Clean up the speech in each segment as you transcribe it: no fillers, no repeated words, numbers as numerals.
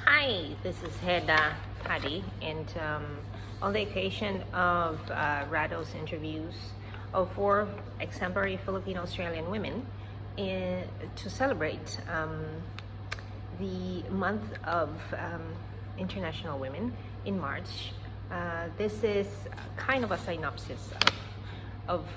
Hi, this is Heda Hadi, and on the occasion of Rado's interviews of 4 exemplary Filipino Australian women to celebrate the month of International Women in March. This is kind of a synopsis of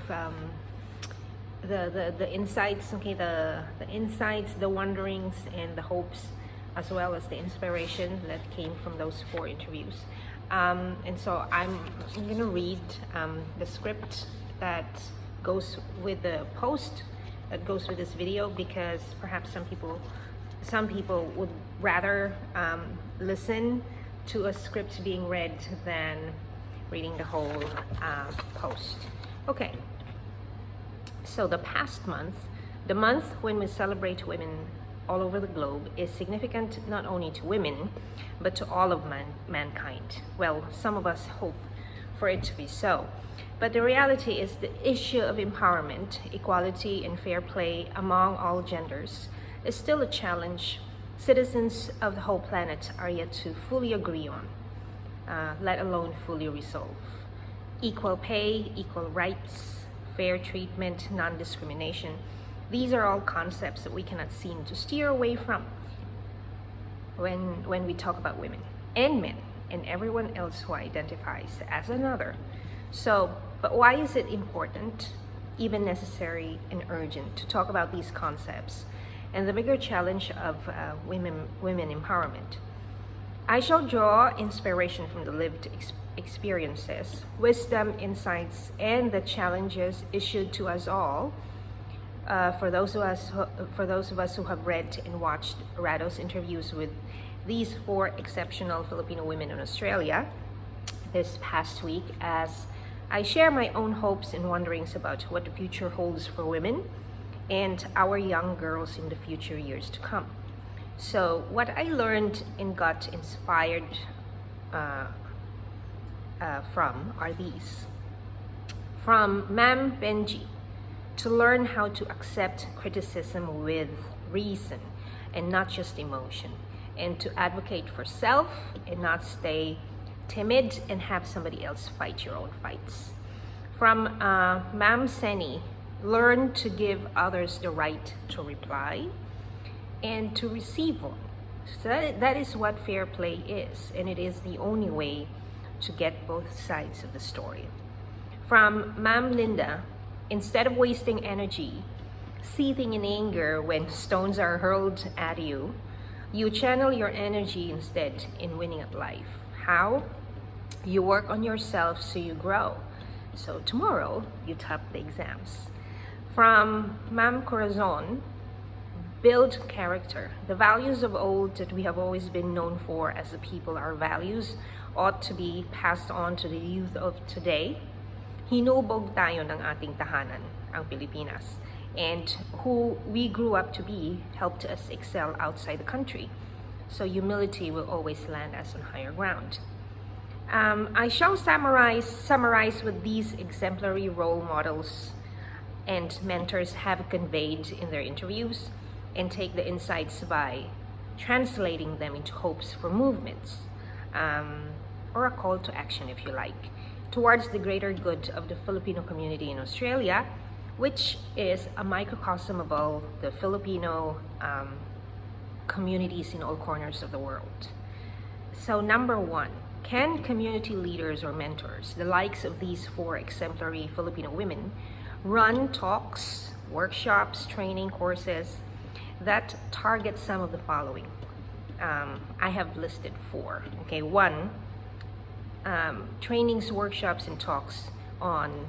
the insights, the insights, the wonderings, and the hopes, as well as the inspiration that came from those 4 interviews. And so I'm going to read the script that goes with the post that goes with this video, because perhaps some people would rather listen to a script being read than reading the whole post. Okay. So the past month, the month when we celebrate women all over the globe, is significant not only to women, but to all of mankind. Well, some of us hope for it to be so. But the reality is the issue of empowerment, equality, and fair play among all genders is still a challenge citizens of the whole planet are yet to fully agree on, let alone fully resolve. Equal pay, equal rights, fair treatment, non-discrimination. These are all concepts that we cannot seem to steer away from when we talk about women and men and everyone else who identifies as another. So, but why is it important, even necessary and urgent, to talk about these concepts and the bigger challenge of women empowerment? I shall draw inspiration from the lived experiences, wisdom, insights, and the challenges issued to us all. For those of us who have read and watched Rado's interviews with these 4 exceptional Filipino women in Australia this past week, as I share my own hopes and wonderings about what the future holds for women and our young girls in the future years to come. So what I learned and got inspired from are these. From Ma'am Benji: to learn how to accept criticism with reason and not just emotion, and to advocate for self and not stay timid and have somebody else fight your own fights. From Ma'am Seni: learn to give others the right to reply and to receive one. So that is what fair play is, and it is the only way to get both sides of the story. From Ma'am Linda: instead of wasting energy, seething in anger when stones are hurled at you, you channel your energy instead in winning at life. How? You work on yourself so you grow. So tomorrow, you top the exams. From Ma'am Corazon: build character. The values of old that we have always been known for as a people, our values, ought to be passed on to the youth of today. Hinubog tayo ng ating tahanan, ang Pilipinas, and who we grew up to be helped us excel outside the country. So humility will always land us on higher ground. I shall summarize what these exemplary role models and mentors have conveyed in their interviews, and take the insights by translating them into hopes for movements, or a call to action, if you like, towards the greater good of the Filipino community in Australia, which is a microcosm of all the Filipino communities in all corners of the world. So number 1, can community leaders or mentors, the likes of these 4 exemplary Filipino women, run talks, workshops, training courses that target some of the following? I have listed 4. Okay, 1, trainings, workshops, and talks on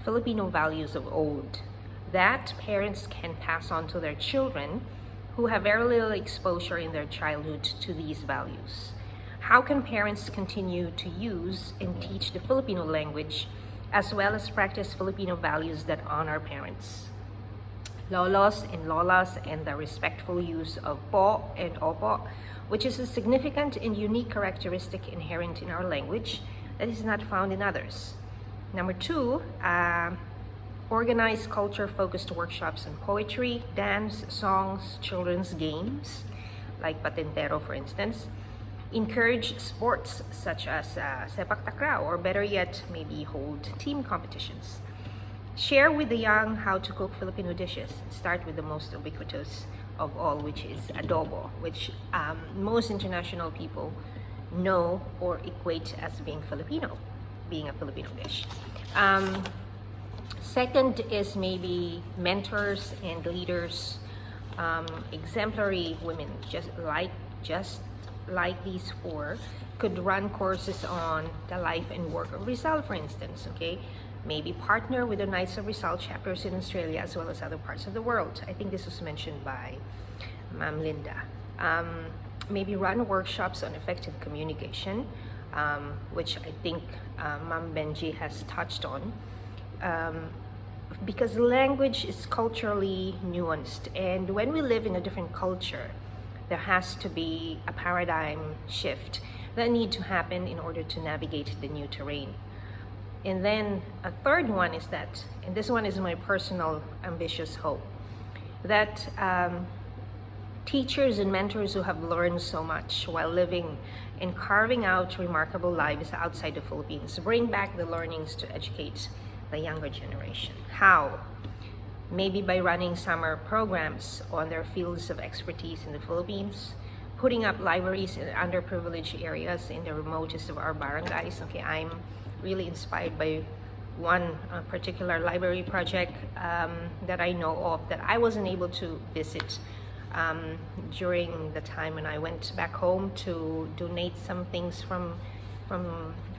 Filipino values of old that parents can pass on to their children who have very little exposure in their childhood to these values. How can parents continue to use and teach the Filipino language as well as practice Filipino values that honor parents, lolos and lolas, and the respectful use of po and opo, which is a significant and unique characteristic inherent in our language that is not found in others. Number 2, organize culture-focused workshops on poetry, dance, songs, children's games, like patintero for instance. Encourage sports such as sepak takraw, or better yet, maybe hold team competitions. Share with the young how to cook Filipino dishes. Start with the most ubiquitous of all, which is adobo, which most international people know or equate as being Filipino, being a Filipino dish. Second is maybe mentors and leaders, exemplary women, just like these four, could run courses on the life and work of Rizal, for instance, okay? Maybe partner with the Knights of Rizal chapters in Australia as well as other parts of the world. I think this was mentioned by Ma'am Linda. Maybe run workshops on effective communication, which I think Ma'am Benji has touched on. Because language is culturally nuanced, and when we live in a different culture, there has to be a paradigm shift that need to happen in order to navigate the new terrain. And then a third one is that, and this one is my personal ambitious hope, that teachers and mentors who have learned so much while living and carving out remarkable lives outside the Philippines bring back the learnings to educate the younger generation. How? Maybe by running summer programs on their fields of expertise in the Philippines, putting up libraries in underprivileged areas in the remotest of our barangays. Okay, I'm really inspired by one particular library project that I know of that I wasn't able to visit during the time when I went back home to donate some things from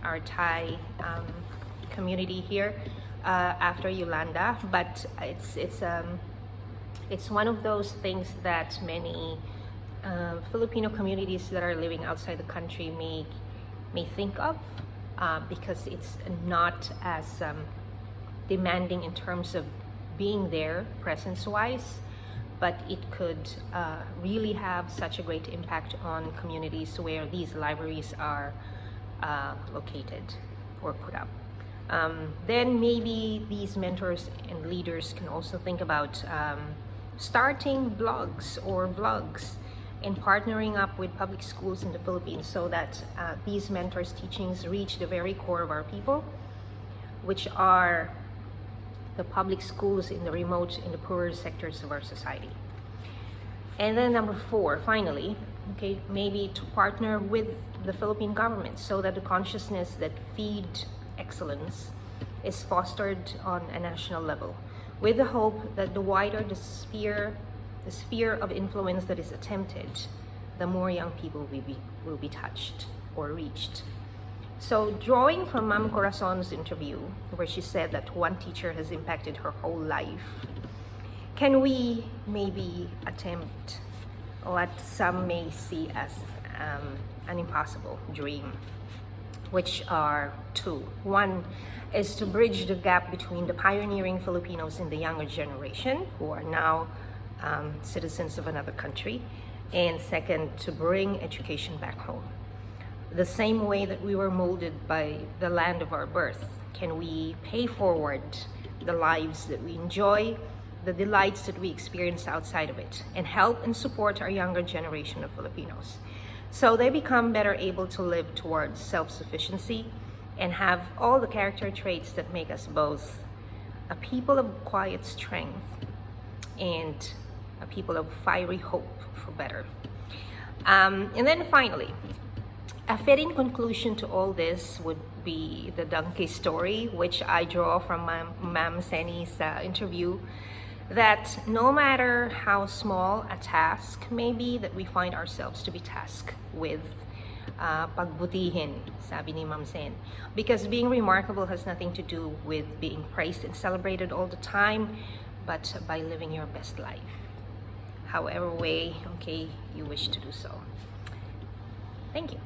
our Thai community here after Yolanda. But it's one of those things that many Filipino communities that are living outside the country may think of, because it's not as demanding in terms of being there presence-wise, but it could really have such a great impact on communities where these libraries are located or put up. Then maybe these mentors and leaders can also think about starting blogs or vlogs and partnering up with public schools in the Philippines so that these mentors' teachings reach the very core of our people, which are the public schools in the remote and the poorer sectors of our society. And then number 4, finally, okay, maybe to partner with the Philippine government so that the consciousness that feed excellence is fostered on a national level, with the hope that the wider the sphere of influence that is attempted, the more young people will be touched or reached. So drawing from Ma'am Corazon's interview, where she said that one teacher has impacted her whole life, can we maybe attempt what some may see as an impossible dream, which are 2. One is to bridge the gap between the pioneering Filipinos and the younger generation who are now citizens of another country, and second, to bring education back home. The same way that we were molded by the land of our birth, can we pay forward the lives that we enjoy, the delights that we experience outside of it, and help and support our younger generation of Filipinos so they become better able to live towards self-sufficiency and have all the character traits that make us both a people of quiet strength and a people of fiery hope for better. And then finally, a fitting conclusion to all this would be the donkey story, which I draw from Ma'am Seni's interview, that no matter how small a task may be that we find ourselves to be tasked with, pagbutihin, sabi ni Ma'am Sen. Because being remarkable has nothing to do with being praised and celebrated all the time, but by living your best life, however way, okay, you wish to do so. Thank you.